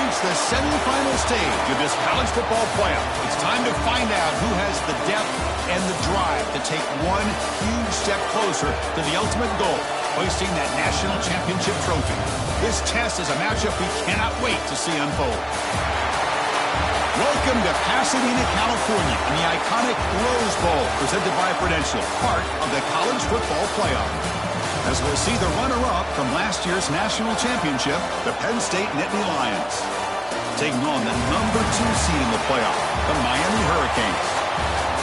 reached the semifinal stage of this college football playoff. It's time to find out who has the depth and the drive to take one huge step closer to the ultimate goal, hoisting that national championship trophy. This test is a matchup we cannot wait to see unfold. Welcome to Pasadena, California, in the iconic Rose Bowl, presented by Prudential, part of the college football playoff. As we'll see the runner-up from last year's national championship, the Penn State Nittany Lions, taking on the number 2 seed in the playoff, the Miami Hurricanes.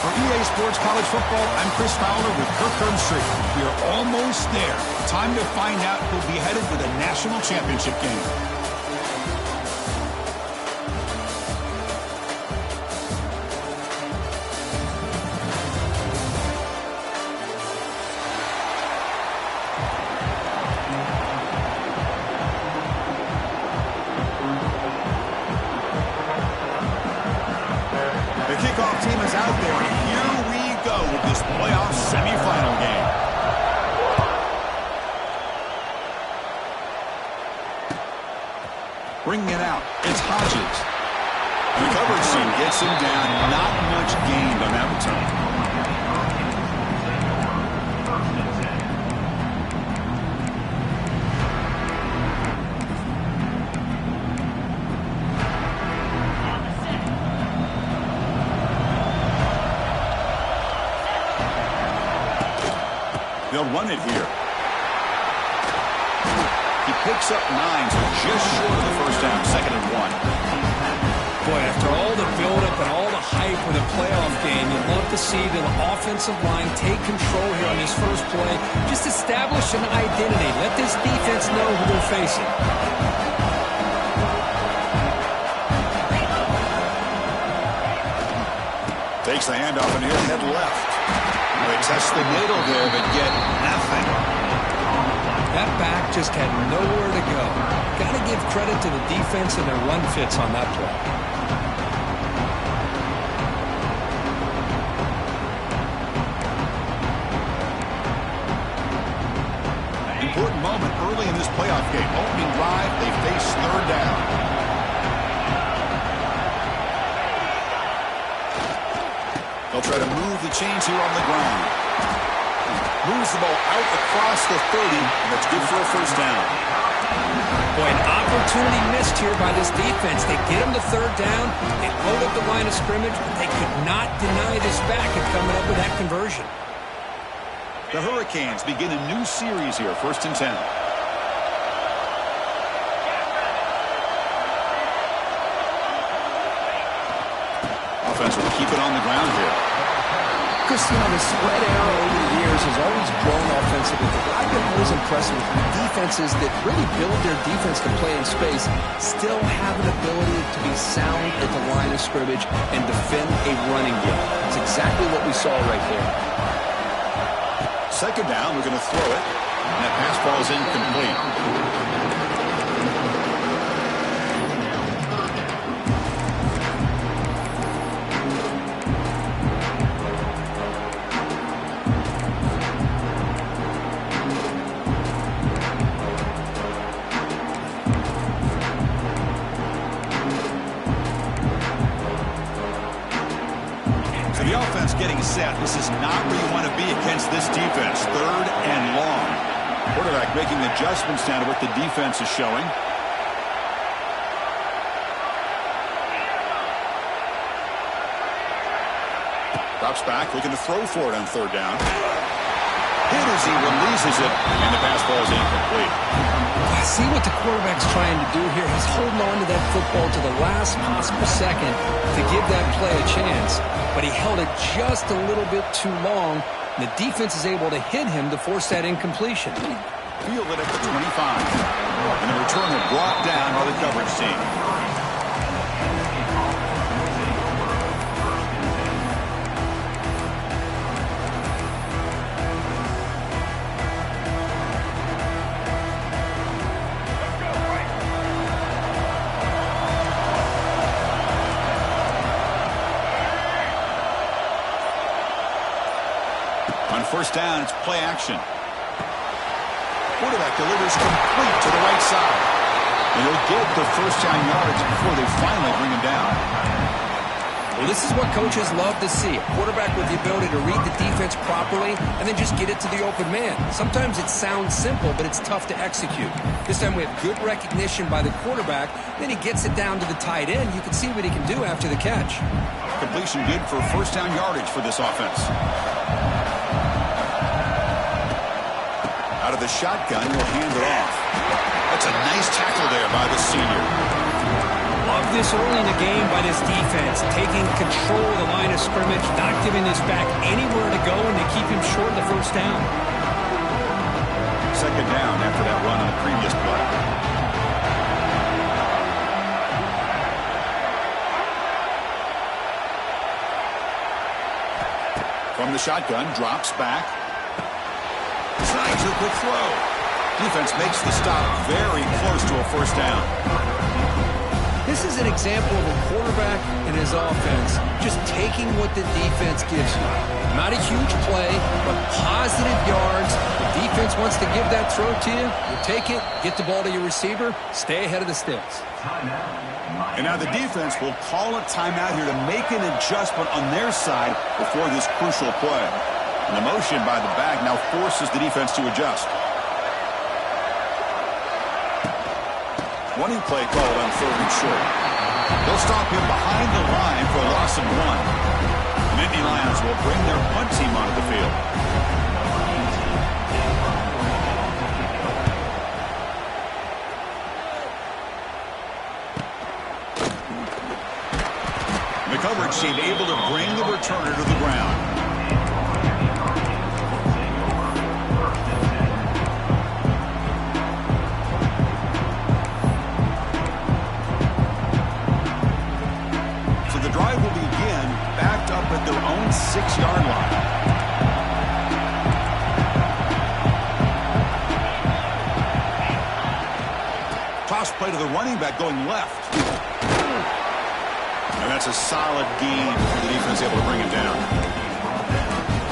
For EA Sports College Football, I'm Chris Fowler with Kirk Herbstreit. We are almost there. Time to find out who'll be headed to the national championship game. Team is out there, and here we go with this playoff semifinal game. Bringing it out, it's Hodges. The coverage team gets him down, not much gained on that return. They'll run it here. He picks up 9, so just short of the first down, 2nd and 1. Boy, after all the buildup and all the hype with a playoff game, you'd love to see the offensive line take control here on this first play. Just establish an identity. Let this defense know who they're facing. Takes the handoff and he'll head left. They test the middle there, but get nothing. That back just had nowhere to go. Got to give credit to the defense and their run fits on that play. Important moment early in this playoff game. Opening drive, they face 3rd down. They'll try to move the chains here on the ground. Moves the ball out across the 30, and that's good for a first down. Boy, an opportunity missed here by this defense. They get him to 3rd down. They load up the line of scrimmage, but they could not deny this back and coming up with that conversion. The Hurricanes begin a new series here, 1st and 10. Offense will keep it on the ground here. Chris, you know, the spread arrow over the years has always grown offensively. But I've been always impressed with defenses that really build their defense to play in space, still have an ability to be sound at the line of scrimmage and defend a running game. It's exactly what we saw right there. 2nd down, we're going to throw it. And that pass ball is incomplete. The offense getting set. This is not where you want to be against this defense. 3rd and long. Quarterback making adjustments down to what the defense is showing. Drops back, looking to throw for it on 3rd down. Hit as he releases it, and the pass ball is incomplete. I see what the quarterback's trying to do here. He's holding on to that football to the last possible second to give that play a chance. But he held it just a little bit too long. And the defense is able to hit him to force that incompletion. Field it at the 25. And the returner brought down by the coverage team. On 1st down, it's play action. Quarterback delivers complete to the right side. And he'll get the first down yards before they finally bring him down. Well, this is what coaches love to see. A quarterback with the ability to read the defense properly and then just get it to the open man. Sometimes it sounds simple, but it's tough to execute. This time we have good recognition by the quarterback. Then he gets it down to the tight end. You can see what he can do after the catch. Completion good for first down yardage for this offense. Out of the shotgun, he'll hand it off. That's a nice tackle there by the senior. Love this early in the game by this defense, taking control of the line of scrimmage, not giving this back anywhere to go, and they keep him short of the first down. Second down after that run on the previous play. From the shotgun, drops back. Slides a quick throw. Defense makes the stop very close to a first down. This is an example of a quarterback and his offense just taking what the defense gives you. Not a huge play, but positive yards. The defense wants to give that throw to you. You take it, get the ball to your receiver, stay ahead of the sticks. And now the defense will call a timeout here to make an adjustment on their side before this crucial play. And the motion by the back now forces the defense to adjust. Running play called on third and short. They'll stop him behind the line for a loss of 1. And Indy Lions will bring their punt team onto the field. The coverage team able to bring the returner to the ground. At their own 6-yard line. Toss play to the running back going left. And that's a solid gain. The defense able to bring him down.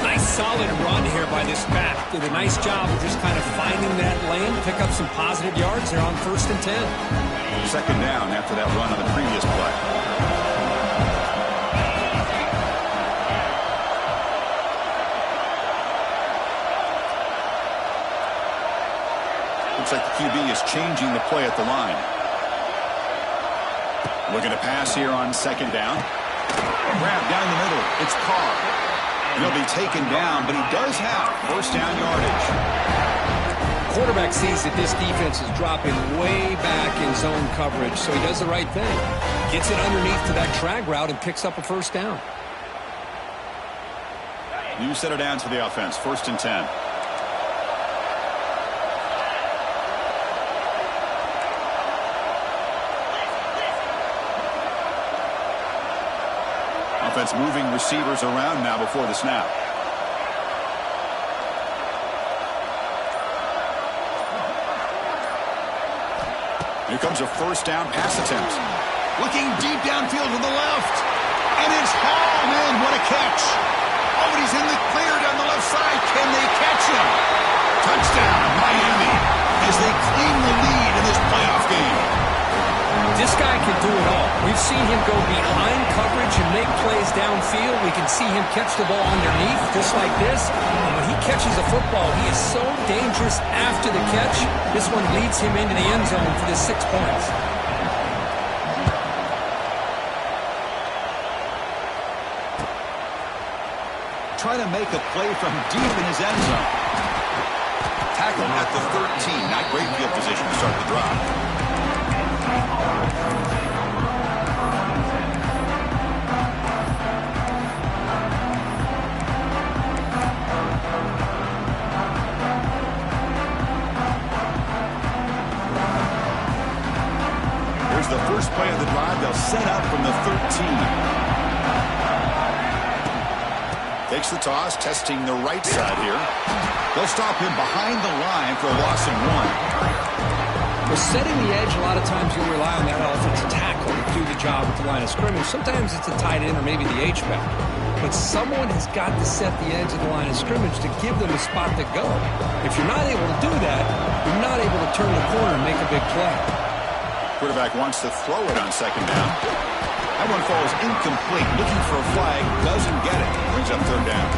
Nice solid run here by this back. Did a nice job of just kind of finding that lane to pick up some positive yards there on 1st and 10. Second down after that run on the previous play. Looks like the QB is changing the play at the line. Looking to pass here on second down. Grab down the middle. It's Carr. And he'll be taken down, but he does have first down yardage. Quarterback sees that this defense is dropping way back in zone coverage, so he does the right thing. Gets it underneath to that drag route and picks up a first down. New set of downs for the offense. 1st and 10. Offense moving receivers around now before the snap. Here comes a first down pass attempt. Looking deep downfield to the left. And it's hauled in. What a catch. Oh, but he's in the clear down the left side. Can they catch him? Touchdown, Miami, as they claim the lead in this playoff game. This guy can do it all. We've seen him go behind coverage and make plays downfield. We can see him catch the ball underneath, just like this. And when he catches a football, he is so dangerous after the catch. This one leads him into the end zone for the 6 points. Try to make a play from deep in his end zone. Tackle at the 13. Not great field position to start the drive. Here's the first play of the drive. They'll set up from the 13. Takes the toss, testing the right side here. They'll stop him behind the line for a loss of 1. Well, setting the edge, a lot of times you'll rely on that offensive tackle to do the job with the line of scrimmage. Sometimes it's a tight end or maybe the H-back. But someone has got to set the edge of the line of scrimmage to give them a spot to go. If you're not able to do that, you're not able to turn the corner and make a big play. Quarterback wants to throw it on second down. That one falls incomplete. Looking for a flag. Doesn't get it. Brings up third down.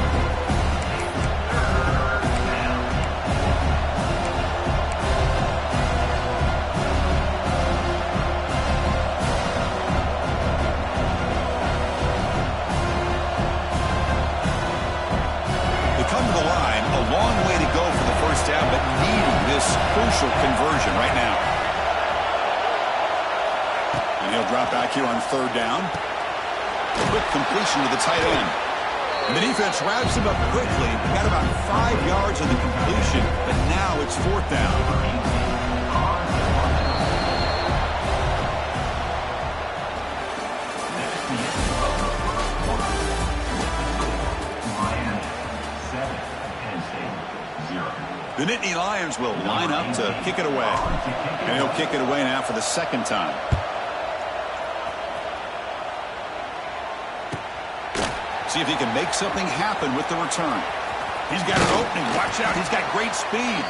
Down, but needing this crucial conversion right now. And he'll drop back here on third down. Quick completion to the tight end. And the defense wraps him up quickly. Got about 5 yards on the completion, but now it's fourth down. The Nittany Lions will line up to kick it away. And he'll kick it away now for the second time. See if he can make something happen with the return. He's got an opening. Watch out. He's got great speed.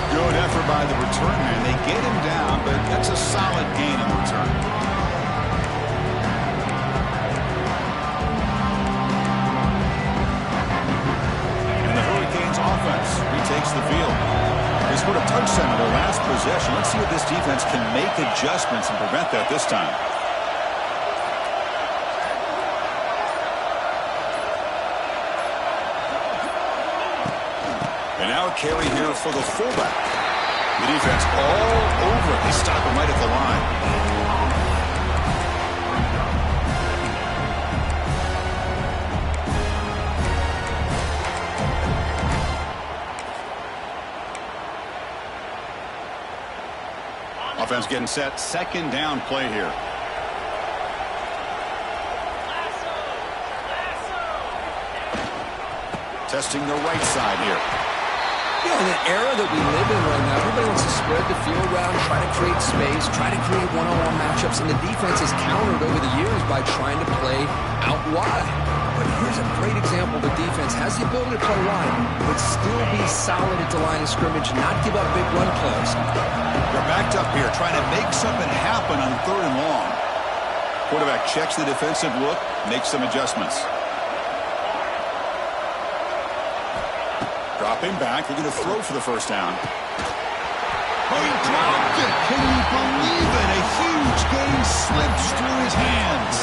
Good effort by the return man. They get him down, but that's a solid gain on the return. Offense retakes the field. They scored a touchdown on their last possession. Let's see if this defense can make adjustments and prevent that this time. And now a carry here for the fullback. The defense all over it. They stop him right at the line. Offense getting set. Second down play here. Testing the right side here. You know, in the era that we live in right now, everybody wants to spread the field around, try to create space, try to create one-on-one matchups, and the defense has countered over the years by trying to play out wide. But here's a great example. The defense has the ability to play wide, but still be solid at the line of scrimmage, not give up big run plays. They're backed up here, trying to make something happen on third and long. Quarterback checks the defensive look, makes some adjustments. Dropping back, they're going to throw for the first down. Oh, he dropped it! Can you believe it? A huge gain slips through his hands.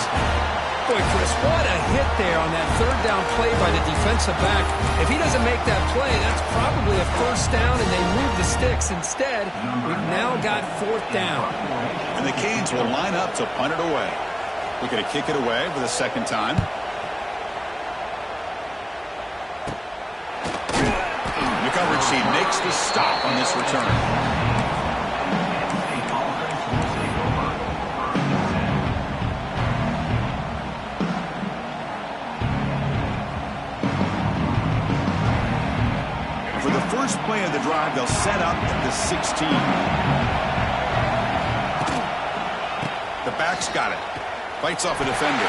Boy, Chris, what a hit there on that third down play by the defensive back. If he doesn't make that play, that's probably a first down, and they move the sticks. Instead, we've now got fourth down. And the Canes will line up to punt it away. Looking to kick it away for the second time. The coverage team makes the stop on this return. First play of the drive, they'll set up at the 16. The back's got it. Fights off a defender.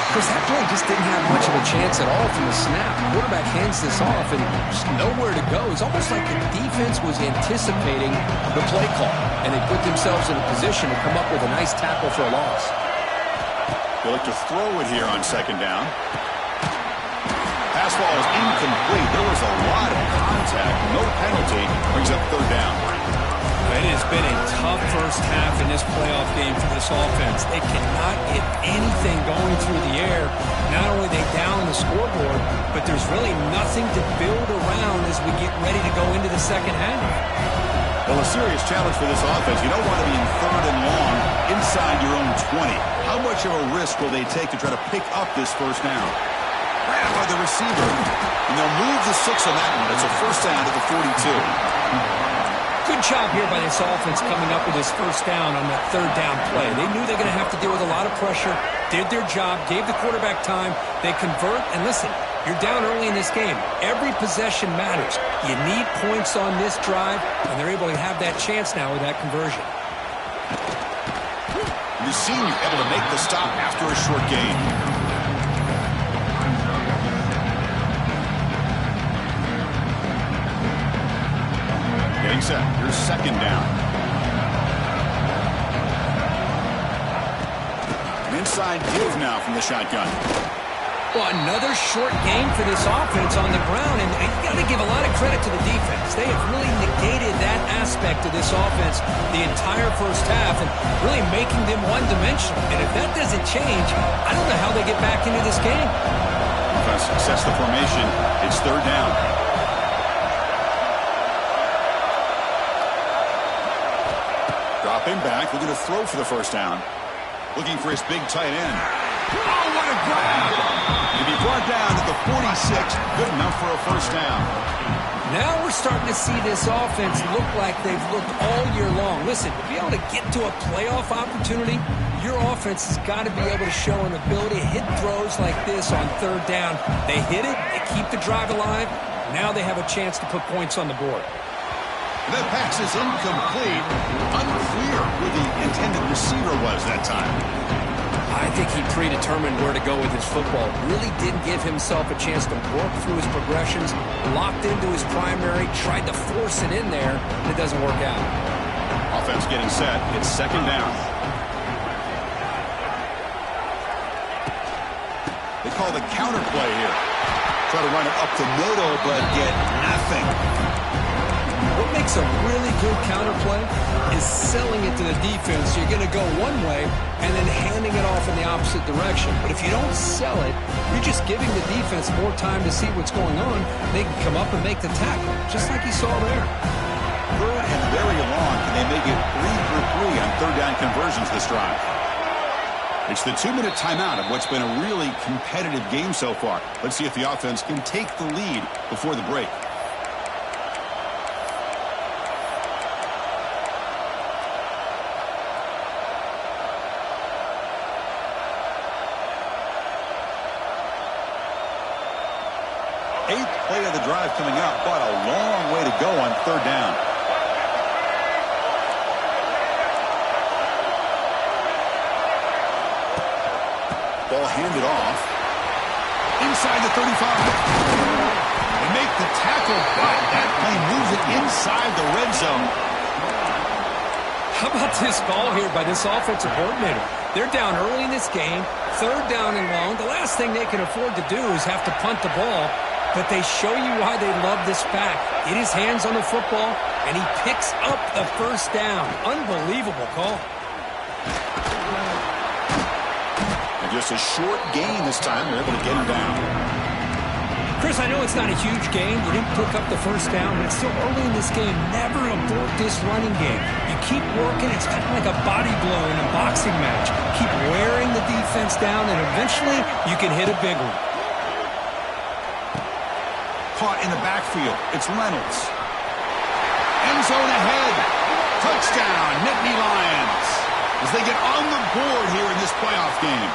Because that play just didn't have much of a chance at all from the snap. The quarterback hands this off and just nowhere to go. It's almost like the defense was anticipating the play call, and they put themselves in a position to come up with a nice tackle for a loss. They look to throw it here on second down. Pass ball is incomplete. There was a lot of contact. No penalty. Brings up third down. It has been a tough first half in this playoff game for this offense. They cannot get anything going through the air. Not only are they down the scoreboard, but there's really nothing to build around as we get ready to go into the second half. Well, a serious challenge for this offense. You don't want to be in third and long inside your own 20. How much of a risk will they take to try to pick up this first down? Grabbed by the receiver. And they'll move the 6 on that one. It's a first down to the 42. Good job here by this offense coming up with this first down on that third down play. They knew they were going to have to deal with a lot of pressure, did their job, gave the quarterback time. They convert, and listen, you're down early in this game. Every possession matters. You need points on this drive, and they're able to have that chance now with that conversion. The senior able to make the stop after a short gain. Getting set. Here's second down. side give now from the shotgun. Well, another short game for this offense on the ground, and you got to give a lot of credit to the defense. They have really negated that aspect of this offense the entire first half and really making them one-dimensional. And if that doesn't change, I don't know how they get back into this game. Offense sets the formation. It's third down. Dropping back, looking to throw for the first down. Looking for his big tight end. Oh, what a grab! To be brought down at the 46, good enough for a first down. Now we're starting to see this offense look like they've looked all year long. Listen, to be able to get to a playoff opportunity, your offense has got to be able to show an ability to hit throws like this on third down. They hit it, they keep the drive alive. Now they have a chance to put points on the board. The pass is incomplete. Unclear who the intended receiver was that time. I think he predetermined where to go with his football. Really didn't give himself a chance to work through his progressions, locked into his primary, tried to force it in there, and it doesn't work out. Offense getting set. It's second down. They call the counter play here. Try to run it up the middle, but get nothing. What makes a really good counter play is selling it to the defense. You're going to go one way and then handing it off in the opposite direction. But if you don't sell it, you're just giving the defense more time to see what's going on. They can come up and make the tackle, just like you saw there. Third and very long. Can they make it 3 for 3 on third down conversions this drive? It's the 2-minute timeout of what's been a really competitive game so far. Let's see if the offense can take the lead before the break. Eighth play of the drive coming up, but a long way to go on third down. Ball handed off. Inside the 35. They make the tackle, but that play moves it inside the red zone. How about this call here by this offensive coordinator? They're down early in this game, third down and long. The last thing they can afford to do is have to punt the ball. But they show you why they love this back. Get his hands on the football, and he picks up the first down. Unbelievable call. And just a short gain this time. They're able to get him down. Chris, I know it's not a huge gain. You didn't pick up the first down, but it's still early in this game. Never abort this running game. You keep working. It's kind of like a body blow in a boxing match. Keep wearing the defense down, and eventually you can hit a big one. Caught in the backfield. It's Reynolds. End zone ahead. Touchdown, Nittany Lions. As they get on the board here in this playoff game.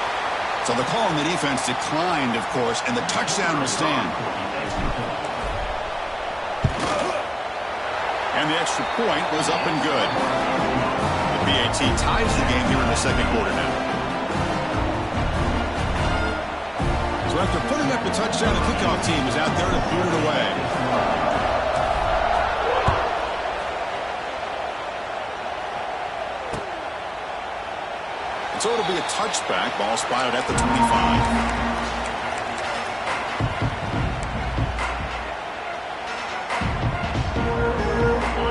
So the call on the defense declined, of course, and the touchdown will stand. And the extra point was up and good. The PAT ties the game here in the second quarter now. So after putting up the touchdown, the kickoff team is out there to boot it away. And so it'll be a touchback. Ball spotted at the 25.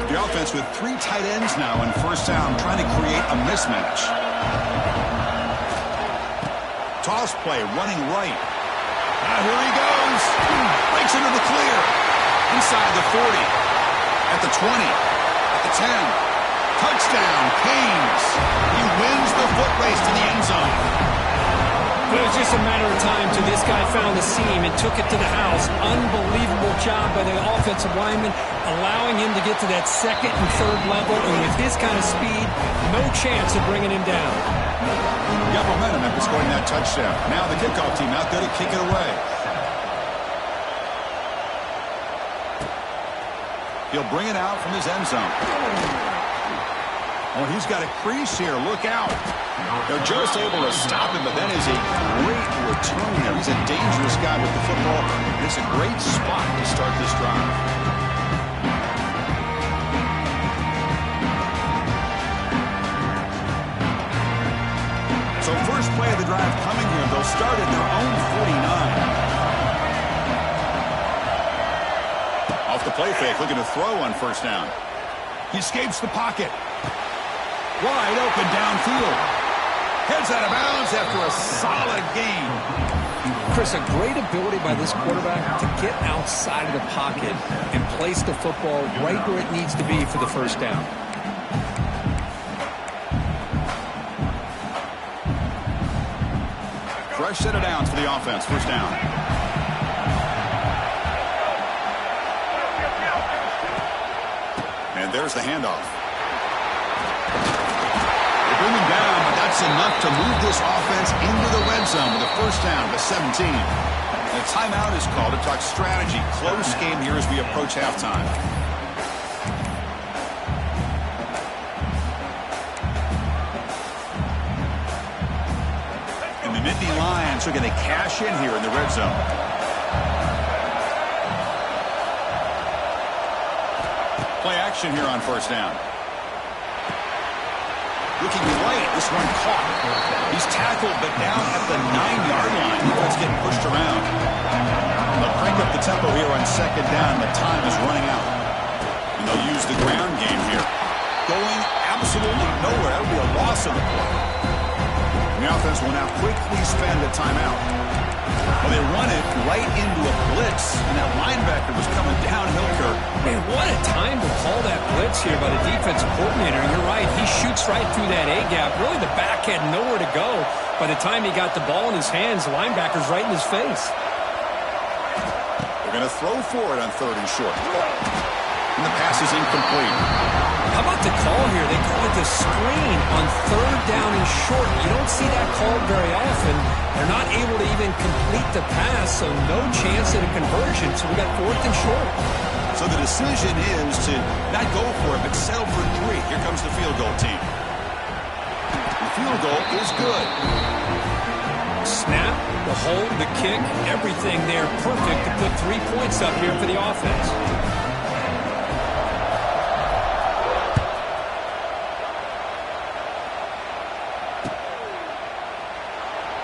The offense with 3 tight ends now in first down, trying to create a mismatch. Toss play, running right. Here he goes. Breaks into the clear. Inside the 40. At the 20. At the 10. Touchdown, Canes. He wins the foot race to the end zone. It was just a matter of time till this guy found the seam and took it to the house. Unbelievable job by the offensive lineman, allowing him to get to that second and third level. And with his kind of speed, no chance of bringing him down. Got momentum after scoring that touchdown. Now the kickoff team out there to kick it away. He'll bring it out from his end zone. Oh, he's got a crease here. Look out. They're just able to stop him, but that is a great return there. He's a dangerous guy with the football. It's a great spot to start this drive. So first play of the the drive coming here. They'll start at their own 49. Off the play fake, looking to throw on first down. He escapes the pocket. Wide open downfield. Heads out of bounds after a solid gain. Chris, a great ability by this quarterback to get outside of the pocket and place the football right where it needs to be for the first down. Fresh set of downs for the offense. First down. And there's the handoff. They bring him down, but that's enough to move this offense into the red zone with a first down to 17. And a timeout is called to talk strategy. Close game here as we approach halftime. And the Nittany Lions are going to cash in here in the red zone. Play action here on first down. Looking right, this one caught. He's tackled, but down at the 9-yard line. Defense getting pushed around. They'll crank up the tempo here on second down. The time is running out. And they'll use the ground game here. Going absolutely nowhere. That would be a loss of the play. The offense will now quickly spend a timeout. Well, they run it right into a blitz, and that linebacker was coming downhill, Kirk. Man, what a time to call that blitz here by the defensive coordinator. You're right. He shoots right through that A-gap. Really, the back had nowhere to go. By the time he got the ball in his hands, the linebacker's right in his face. They're going to throw for it on third and short. And the pass is incomplete. How about the call here? They call it the screen on third down and short. You don't see that called very often. They're not able to even complete the pass, so no chance at a conversion. So we got fourth and short. So the decision is to not go for it, but settle for 3. Here comes the field goal team. The field goal is good. Snap, the hold, the kick, everything there perfect to put 3 points up here for the offense.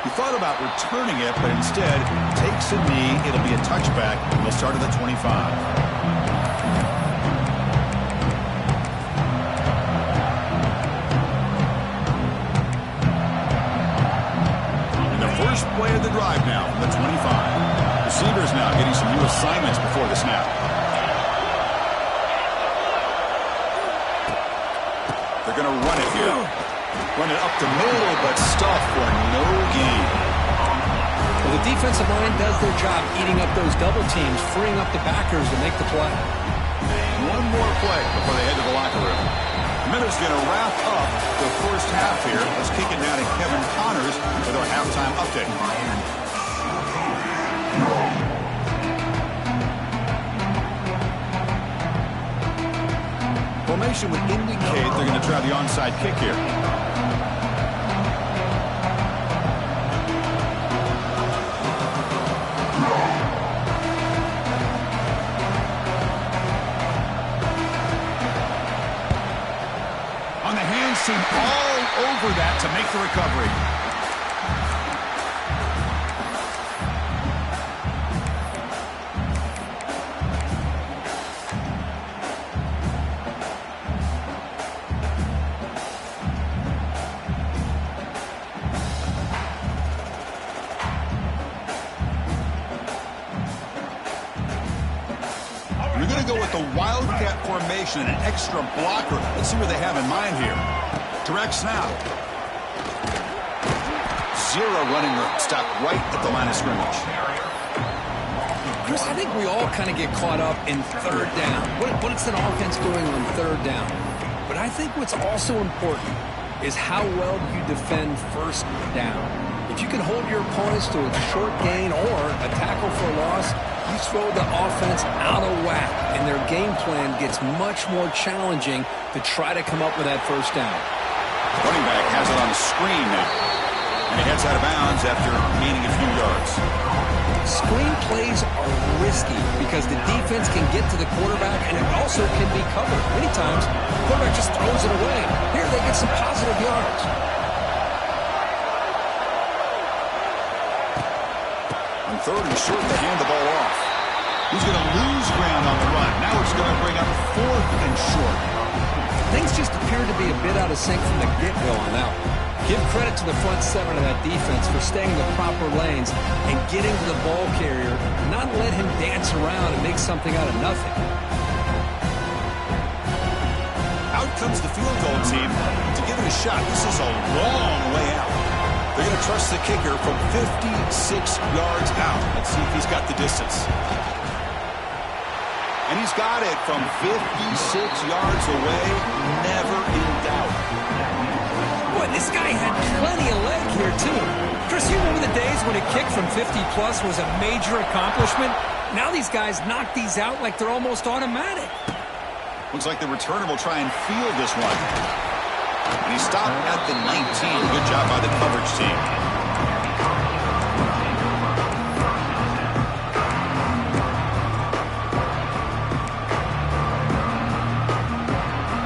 He thought about returning it, but instead takes a knee. It'll be a touchback. They'll start at the 25. And the first play of the drive now from the 25. Receivers now getting some new assignments before the snap. They're going to run it here. Run it up the middle, but stuff for no gain. Well, the defensive line does their job eating up those double teams, freeing up the backers to make the play. One more play before they head to the locker room. Minutes going to wrap up the first half here. Let's kick it down to Kevin Connors with our halftime update. Formation would indicate they're going to try the onside kick here. On the hands team all over that to make the recovery. We're going to go with the Wildcat formation, an extra blocker. Let's see what they have in mind here. Direct snap. Zero running room. Stop right at the line of scrimmage. Chris, I think we all kind of get caught up in third down. What's an offense doing on third down? But I think what's also important is how well you defend first down. If you can hold your opponents to a short gain or a tackle for a loss, you throw the offense out of whack, and their game plan gets much more challenging to try to come up with that first down. Running back has it on the screen now. And he heads out of bounds after gaining a few yards. Screen plays are risky because the defense can get to the quarterback, and it also can be covered. Many times, the quarterback just throws it away. Here, they get some positive yards. third and short to hand the ball off. He's going to lose ground on the run. Now it's going to bring up fourth and short. Things just appear to be a bit out of sync from the get-go on that one. Give credit to the front seven of that defense for staying in the proper lanes and getting to the ball carrier, not let him dance around and make something out of nothing. Out comes the field goal team to give it a shot. This is a long way out. They're going to trust the kicker from 56 yards out. Let's see if he's got the distance. And he's got it from 56 yards away. Never in doubt. Boy, this guy had plenty of leg here, too. Chris, you remember the days when a kick from 50-plus was a major accomplishment? Now these guys knock these out like they're almost automatic. Looks like the returner will try and field this one. And he stopped at the 19. Good job by the coverage team.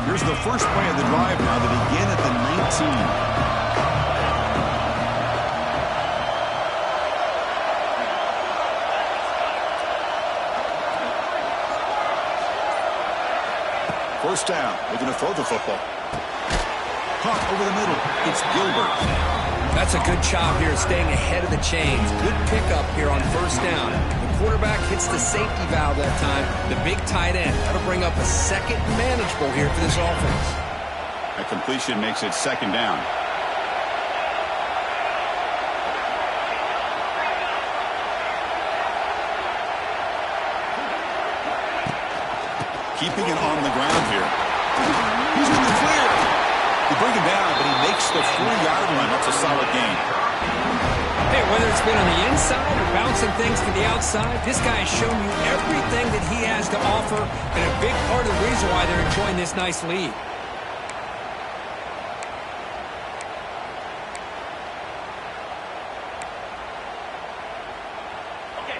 Here's the first play of the drive now to begin at the 19. First down. They're going to throw the football. Caught over the middle. It's Gilbert. That's a good job here staying ahead of the chains. Good pickup here on first down. The quarterback hits the safety valve that time. The big tight end. That'll bring up a second manageable here for this offense. That completion makes it second down. Keeping it on the ground here. He's in the clear. They bring him down, but he makes the 4-yard line. That's a solid gain. Hey, whether it's been on the inside or bouncing things to the outside, this guy has shown you everything that he has to offer, and a big part of the reason why they're enjoying this nice lead.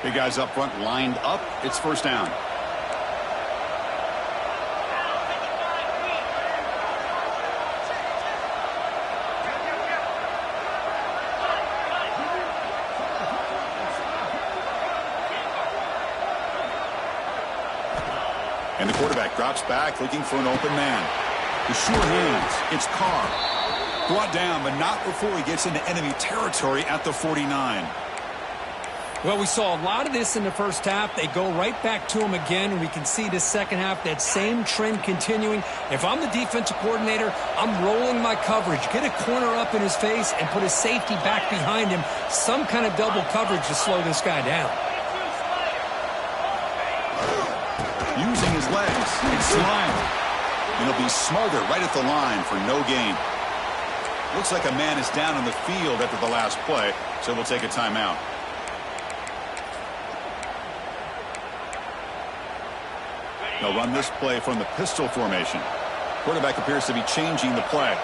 Big guys up front lined up. It's first down. And the quarterback drops back looking for an open man. The sure hands. It's Carr. Brought down, but not before he gets into enemy territory at the 49. Well, we saw a lot of this in the first half. They go right back to him again, and we can see this second half, that same trend continuing. If I'm the defensive coordinator, I'm rolling my coverage. Get a corner up in his face and put a safety back behind him. Some kind of double coverage to slow this guy down. Using his legs. It's Smile. And he'll be smothered right at the line for no gain. Looks like a man is down on the field after the last play, so we'll take a timeout. They'll run this play from the pistol formation. Quarterback appears to be changing the play.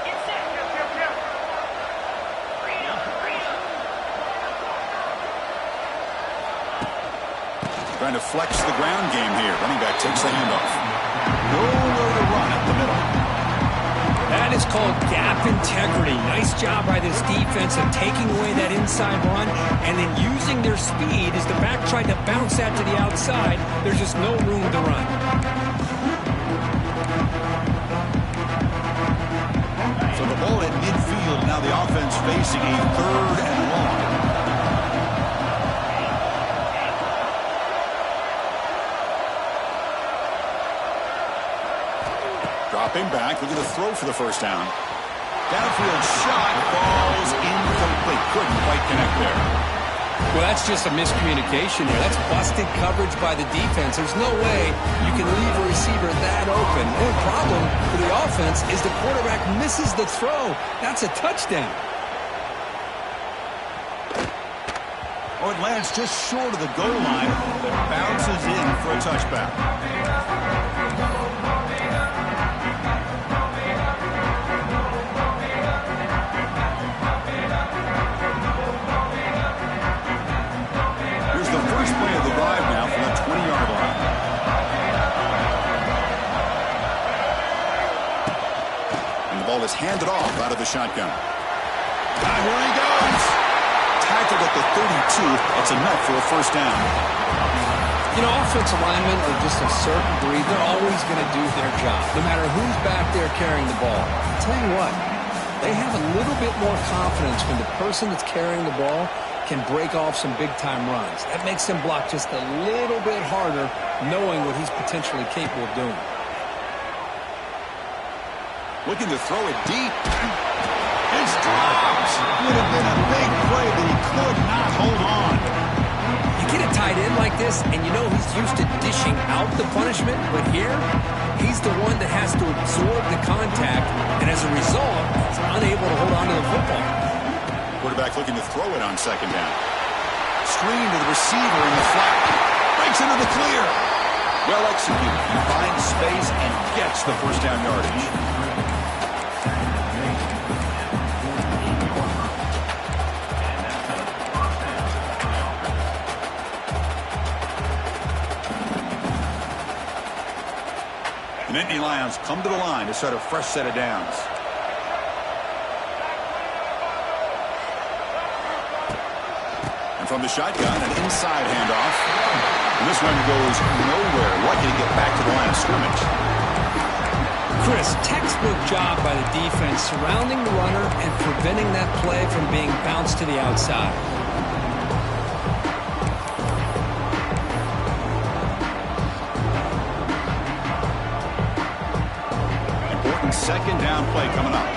Trying to flex the ground game here. Running back takes the handoff. Nowhere to run at the middle. That is called gap integrity. Nice job by this defense of taking away that inside run and then using their speed as the back tried to bounce that to the outside. There's just no room to run. So the ball at midfield. Now the offense facing a third and long. Dropping back, looking to throw for the first down. Downfield shot falls incomplete. Couldn't quite connect there. Well, that's just a miscommunication there. That's busted coverage by the defense. There's no way you can leave a receiver that open. The problem for the offense is the quarterback misses the throw. That's a touchdown. Oh, it lands just short of the goal line, but bounces in for a touchback. First play of the drive now from the 20-yard line. And the ball is handed off out of the shotgun. Here he goes. tackled at the 32. That's enough for a first down. You know, offensive linemen are just a certain breed. They're always going to do their job, no matter who's back there carrying the ball. I'll tell you what, they have a little bit more confidence when the person that's carrying the ball can break off some big-time runs. That makes them block just a little bit harder, knowing what he's potentially capable of doing. Looking to throw it deep. It's dropped. Would have been a big play, but he could not hold on. You get a tight end like this, and you know he's used to dishing out the punishment, but here, he's the one that has to absorb the contact, and as a result, he's unable to hold on to the football. Quarterback looking to throw it on second down. Screen to the receiver in the flat. Breaks into the clear. Well executed. He finds space and gets the first down yardage. The Nittany Lions come to the line to set a fresh set of downs. And from the shotgun, an inside handoff. And this one goes nowhere. Lucky to get back to the line of scrimmage. Chris, textbook job by the defense surrounding the runner and preventing that play from being bounced to the outside. Second down play coming up.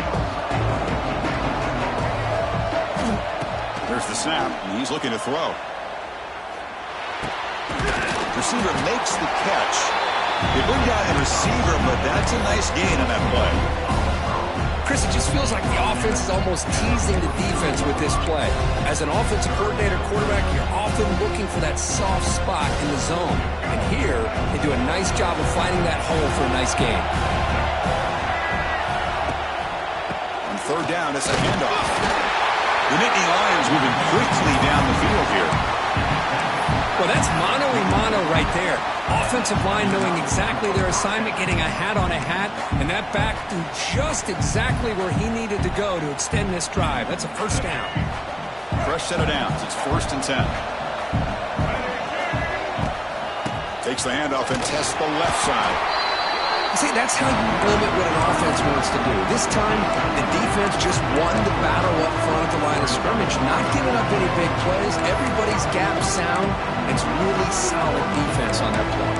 There's the snap, and he's looking to throw. Receiver makes the catch. They bring down the receiver, but that's a nice gain on that play. Chris, it just feels like the offense is almost teasing the defense with this play. As an offensive coordinator quarterback, you're often looking for that soft spot in the zone. And here, they do a nice job of finding that hole for a nice gain. Third down, it's a handoff. The Nittany Lions moving quickly down the field here. Well, that's mano-a-mano right there. Offensive line knowing exactly their assignment, getting a hat on a hat, and that back threw just exactly where he needed to go to extend this drive. That's a first down. Fresh set of downs. It's 1st and 10. Takes the handoff and tests the left side. See, that's how you limit what an offense wants to do. This time, the defense just won the battle up front at the line of scrimmage, not giving up any big plays. Everybody's gap sound. It's really solid defense on that play.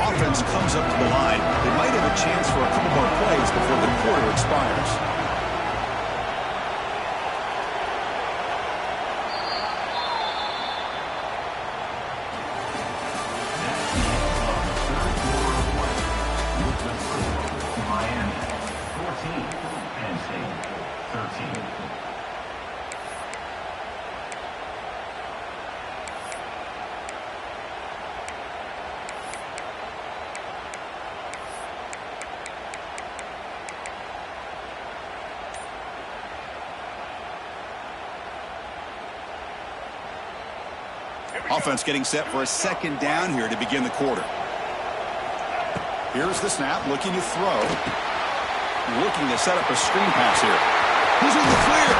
Offense comes up to the line. They might have a chance for a couple more plays before the quarter expires. Offense getting set for a second down here to begin the quarter. Here's the snap, looking to throw. Looking to set up a screen pass here. He's in the clear.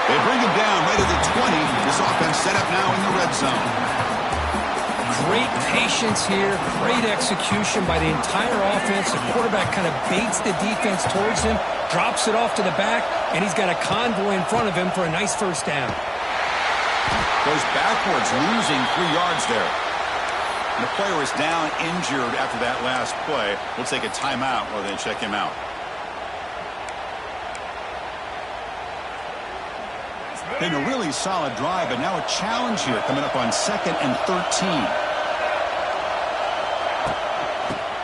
They bring him down right at the 20. This offense set up now in the red zone. Great patience here, great execution by the entire offense. The quarterback kind of baits the defense towards him, drops it off to the back, and he's got a convoy in front of him for a nice first down. Goes backwards, losing 3 yards there. And the player is down injured after that last play. We'll take a timeout while they check him out. Been a really solid drive, but now a challenge here coming up on 2nd and 13.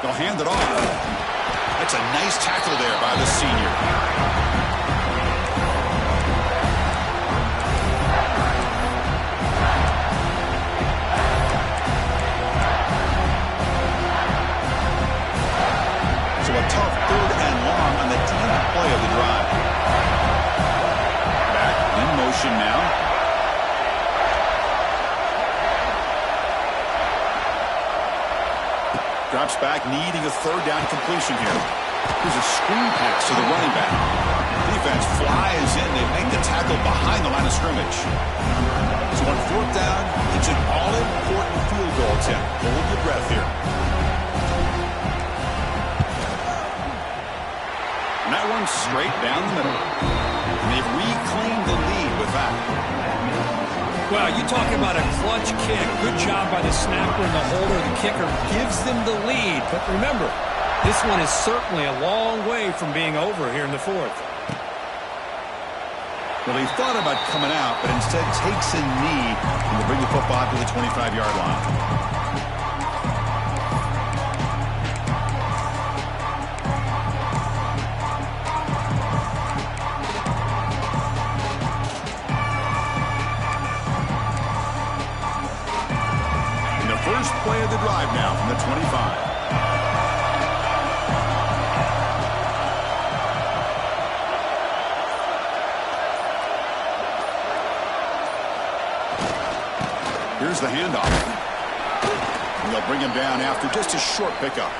They'll hand it off. That's a nice tackle there by the senior. A tough 3rd and long on the 10th play of the drive. Back in motion now. Drops back, needing a third down completion here. Here's a screen pass to the running back. Defense flies in. They make the tackle behind the line of scrimmage. So on fourth down, it's an all-important field goal attempt. Hold your breath here. And that one's straight down the middle. And they've reclaimed the lead with that. Well, you talk about a clutch kick. Good job by the snapper and the holder. The kicker gives them the lead. But remember, this one is certainly a long way from being over here in the fourth. Well, he thought about coming out, but instead takes a knee and will bring the football to the 25-yard line. First play of the drive now from the 25. Here's the handoff. And they'll bring him down after just a short pickup.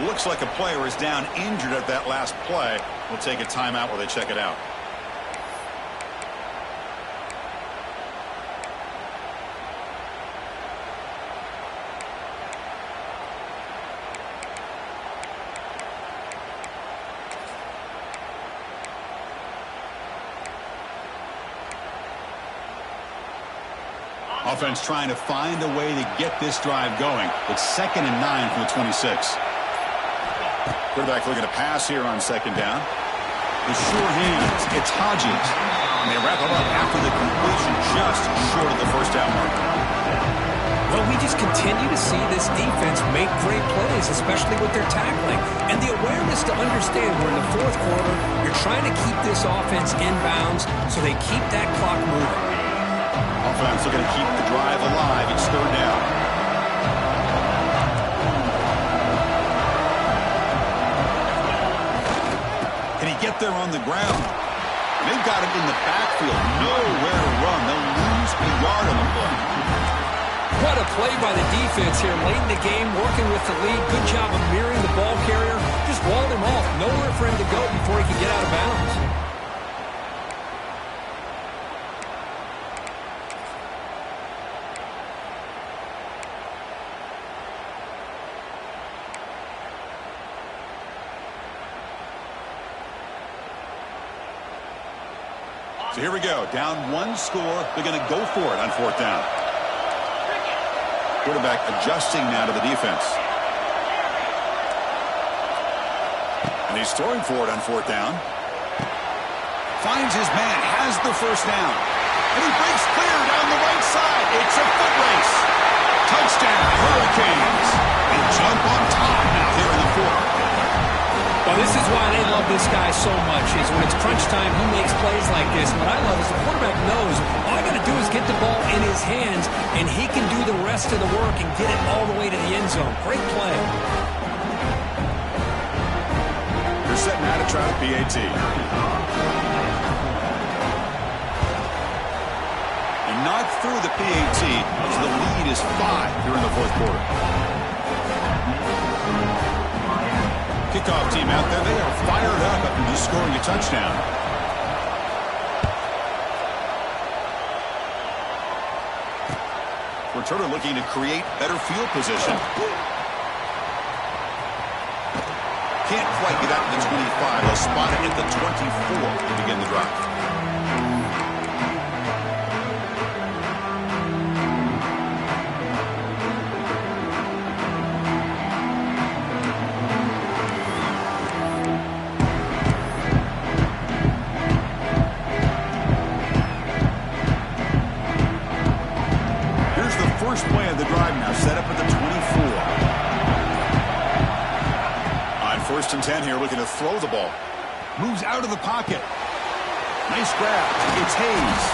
Looks like a player is down injured at that last play. We'll take a timeout while they check it out. Offense trying to find a way to get this drive going. It's 2nd and 9 from the 26. Quarterback looking to pass here on 2nd down. The sure hands. It's Hodges. And they wrap it up after the completion just short of the first down mark. Well, we just continue to see this defense make great plays, especially with their tackling. And the awareness to understand we're in the fourth quarter, you're trying to keep this offense in bounds so they keep that clock moving. Offense looking to keep the drive alive. It's 3rd down. Can he get there on the ground? They've got him in the backfield. Nowhere to run. They'll lose a yard on the play. What a play by the defense here late in the game, working with the lead. Good job of mirroring the ball carrier. Just walled him off. Nowhere for him to go before he could get out of bounds. So here we go. Down 1 score. They're going to go for it on 4th down. Quarterback adjusting now to the defense. And he's throwing for it on 4th down. Finds his man. Has the first down. And he breaks clear down the right side. It's a foot race. Touchdown, Hurricanes. They jump on top now here in the 4th. Well, this is why they love this guy so much, is when it's crunch time, he makes plays like this. What I love is the quarterback knows all I got to do is get the ball in his hands, and he can do the rest of the work and get it all the way to the end zone. Great play. They're setting out to try the PAT. And not through the PAT, as the lead is 5 here in the 4th quarter. Kickoff team out there. They are fired up after just scoring a touchdown. Returner looking to create better field position. Can't quite get out to the 25. They'll spot it at the 24 to begin the drive. First play of the drive now set up at the 24. On 1st and 10 here, looking to throw the ball. Moves out of the pocket. Nice grab. It's Hayes.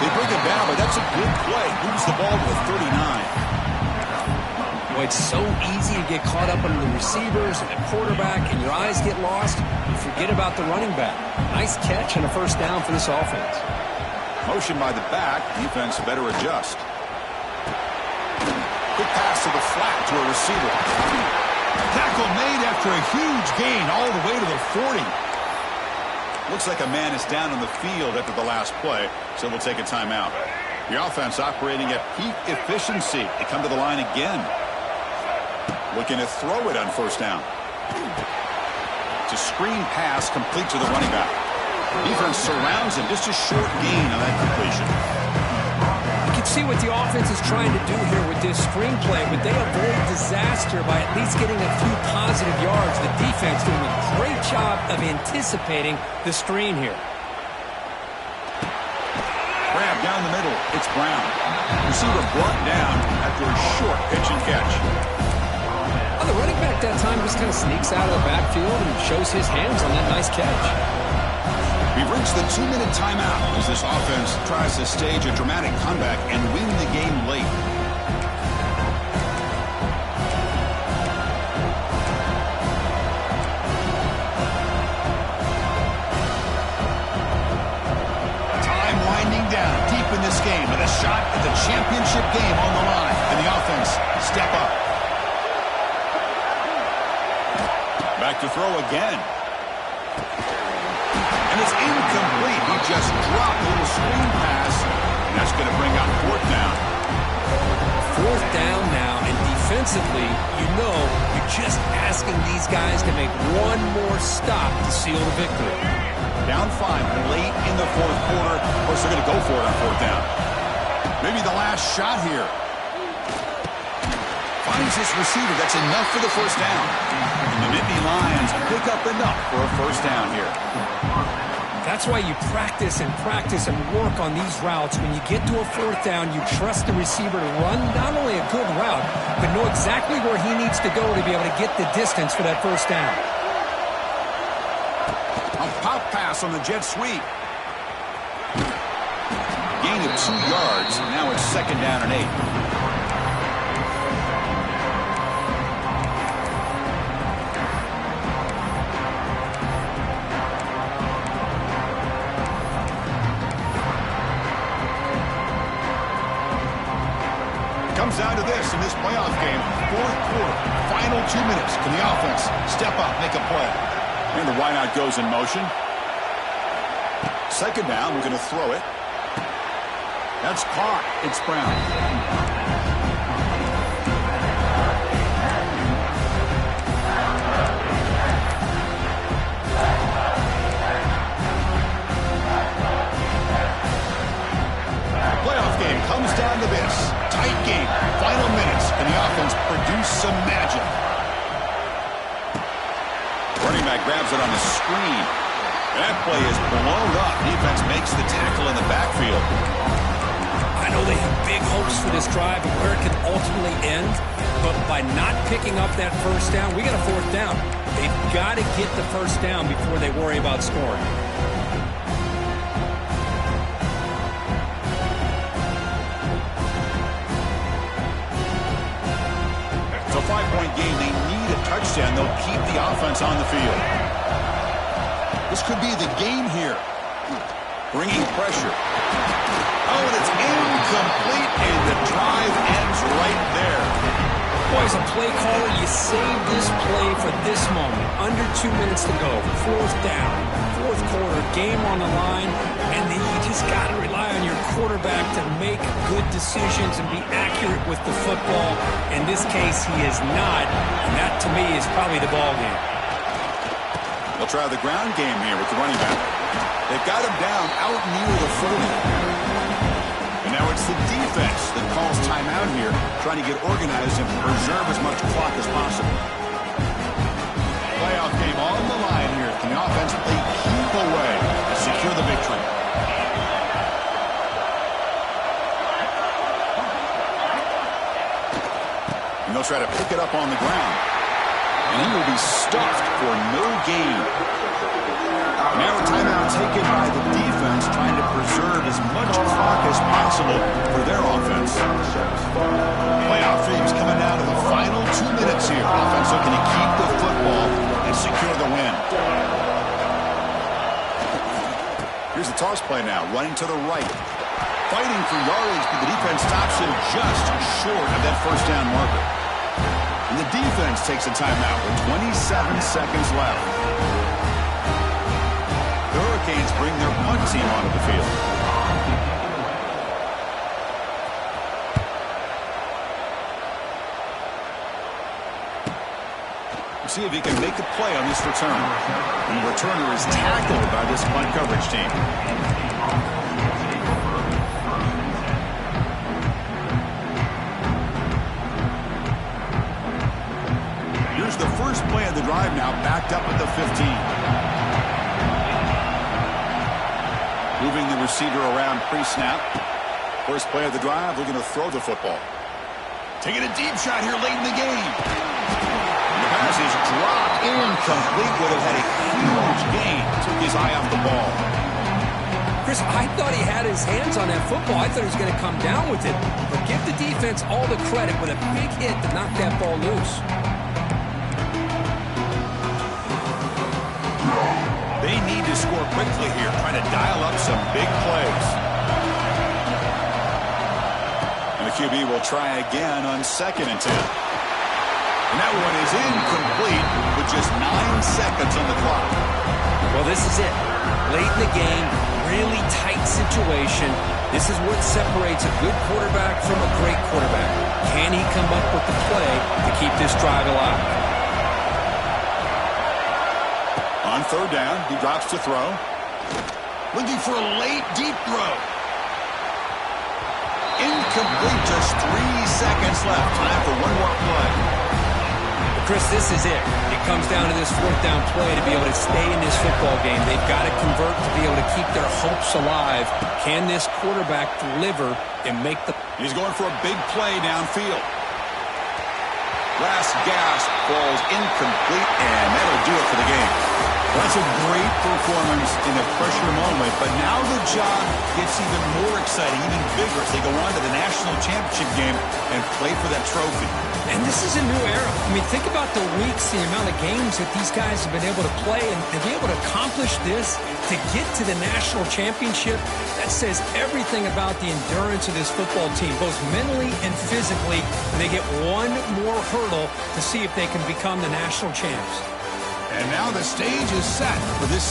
They bring him down, but that's a good play. Moves the ball to the 39. Boy, it's so easy to get caught up under the receivers and the quarterback, and your eyes get lost. You forget about the running back. Nice catch and a first down for this offense. Motion by the back. Defense better adjust. Quick pass to the flat to a receiver. Tackle made after a huge gain all the way to the 40. Looks like a man is down on the field after the last play, so we'll take a timeout. The offense operating at peak efficiency. They come to the line again. Looking to throw it on first down. It's a screen pass complete to the running back. Defense surrounds him. Just a short gain on that completion. You can see what the offense is trying to do here with this screenplay, but they avoid disaster by at least getting a few positive yards. The defense doing a great job of anticipating the screen here. Grab down the middle. It's Brown. Receiver brought down after a short pitch and catch. Well, the running back that time just kind of sneaks out of the backfield and shows his hands on that nice catch. We've reached the 2-minute timeout as this offense tries to stage a dramatic comeback and win the game late. Time winding down deep in this game with a shot at the championship game on the line. And the offense step up. Back to throw again. And it's incomplete. He just dropped a little screen pass, and that's going to bring out fourth down. Fourth down now, and defensively, you know you're just asking these guys to make one more stop to seal the victory. Down 5 late in the fourth quarter. Of course, they're going to go for it on fourth down. Maybe the last shot here. Finds this receiver. That's enough for the first down. And the Nittany Lions pick up enough for a first down here. That's why you practice and work on these routes. When you get to a fourth down, you trust the receiver to run not only a good route, but know exactly where he needs to go to be able to get the distance for that first down. A pop pass on the jet sweep. Gain of 2 yards. Now it's second down and 8. Comes down to this in this playoff game. Fourth quarter, final 2 minutes. Can the offense step up, make a play? And the wideout goes in motion. Second down, we're going to throw it. That's caught. It's Brown. Comes down to this. Tight game. Final minutes. And the offense produce some magic. Running back grabs it on the screen. That play is blown up. Defense makes the tackle in the backfield. I know they have big hopes for this drive and where it can ultimately end. But by not picking up that first down, we got a fourth down. They've got to get the first down before they worry about scoring. It's a 5-point game. They need a touchdown. They'll keep the offense on the field. This could be the game here. Bringing pressure. Oh, and it's incomplete, and the drive ends right there. Boy, as a play caller, you save this play for this moment. Under 2 minutes to go. Fourth down. Fourth quarter. Game on the line. And then you just got to rely on your quarterback to make good decisions and be accurate with the football. In this case, he is not. And that, to me, is probably the ball game. They'll try the ground game here with the running back. They've got him down out near the 40. And now it's the defense that calls timeout here, trying to get organized and preserve as much clock as possible. Playoff game on the line here. Can the offense play keep away and secure the victory? And they'll try to pick it up on the ground. And he will be stuffed for no gain. Now a timeout taken by the defense, trying to preserve as much clock as possible for their offense. Playoff games coming down to the final 2 minutes here. Offense looking to keep the football and secure the win. Here's the toss play now, running to the right. fighting for yardage, but the defense stops him just short of that first down marker. And the defense takes a timeout with 27 seconds left. The Hurricanes bring their punt team onto the field. See if he can make a play on this return. And the returner is tackled by this punt coverage team. Here's the first play of the drive now, backed up at the 15. Moving the receiver around pre-snap. First play of the drive, looking to throw the football. Taking a deep shot here late in the game. Pass is dropped incomplete. Would have had a huge gain. Took his eye off the ball. Chris, I thought he had his hands on that football. I thought he was going to come down with it. But give the defense all the credit with a big hit to knock that ball loose. They need to score quickly here, trying to dial up some big plays. And the QB will try again on 2nd and 10. And that one is incomplete with just 9 seconds on the clock. Well, this is it. Late in the game, really tight situation. This is what separates a good quarterback from a great quarterback. Can he come up with the play to keep this drive alive? On 3rd down, he drops to throw. Looking for a late, deep throw. Incomplete, just 3 seconds left. Time for one more play. Chris, this is it. It comes down to this 4th down play to be able to stay in this football game. They've got to convert to be able to keep their hopes alive. Can this quarterback deliver and make the... He's going for a big play downfield. Last gasp falls incomplete, and that'll do it for the game. That's a great performance in a pressure moment, but now the job gets even more exciting, even bigger as they go on to the national championship game and play for that trophy. And this is a new era. I mean, think about the weeks, the amount of games that these guys have been able to play, and to be able to accomplish this, to get to the national championship, that says everything about the endurance of this football team, both mentally and physically. And they get one more hurdle to see if they can become the national champs. And now the stage is set for this